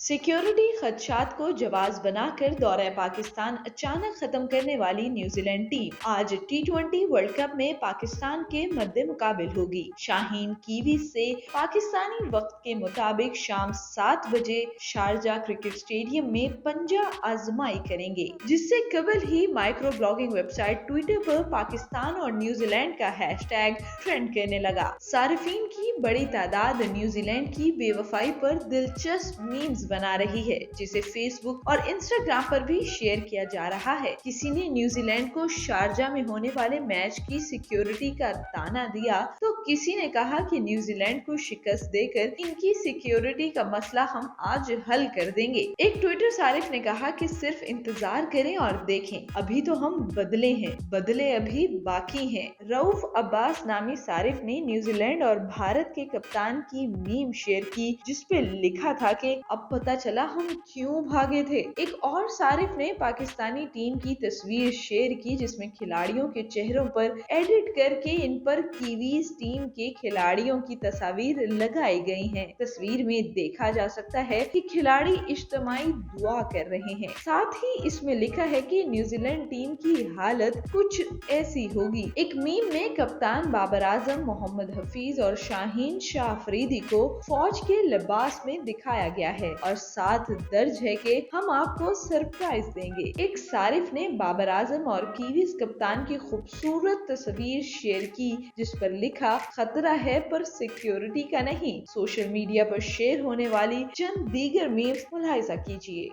Security खदशात को जवाब बनाकर दौरा पाकिस्तान अचानक खत्म करने वाली न्यूजीलैंड टीम आज T20 वर्ल्ड कप में पाकिस्तान के मद्दे मुकाबिल होगी। शाहीन कीवीज से पाकिस्तानी वक्त के मुताबिक शाम 7 बजे शारजा क्रिकेट स्टेडियम में पंजा आजमाई करेंगे, जिससे कबल ही माइक्रो ब्लॉगिंग वेबसाइट ट्विटर पर पाकिस्तान और न्यूजीलैंड का हैशटैग ट्रेंड करने लगा। सार्फिन की बड़ी तादाद न्यूजीलैंड की बेवफाई पर दिलचस्प मीम्स बना रही है, जिसे फेसबुक और इंस्टाग्राम पर भी शेयर किया जा रहा है। किसी ने न्यूजीलैंड को शारजा में होने वाले मैच की सिक्योरिटी का ताना दिया, तो किसी ने कहा कि न्यूजीलैंड को शिकस्त देकर इनकी सिक्योरिटी का मसला हम आज हल कर देंगे। एक ट्विटर सारिफ ने कहा कि सिर्फ इंतजार करें और देखें, अभी तो हम बदले हैं, बदले अभी बाकी हैं। रऊफ अब्बास नामी सारिफ ने न्यूजीलैंड और भारत के कप्तान की मीम शेयर की, जिसपे लिखा था कि अब पता चला हम क्यों भागे थे। एक और सारिफ ने पाकिस्तानी टीम की तस्वीर शेयर की, जिसमें खिलाड़ियों के चेहरों पर एडिट करके इन पर कीवीज टीम के खिलाड़ियों की तस्वीर लगाई गई हैं। तस्वीर में देखा जा सकता है कि खिलाड़ी इज्तिमाई दुआ कर रहे हैं। साथ ही इसमें लिखा है कि न्यूजीलैंड टीम की हालत कुछ ऐसी होगी। एक मीम में कप्तान बाबर आजम, मोहम्मद हफीज और शाहीन शाह अफरीदी को फौज के लिबास में दिखाया गया है और साथ दर्ज है कि हम आपको सरप्राइज देंगे। एक सारिफ ने बाबर आजम और कीवीज कप्तान की खूबसूरत तस्वीर शेयर की, जिस पर लिखा खतरा है पर सिक्योरिटी का नहीं। सोशल मीडिया पर शेयर होने वाली चंद दीगर मीम्स मुलाहिजा कीजिए।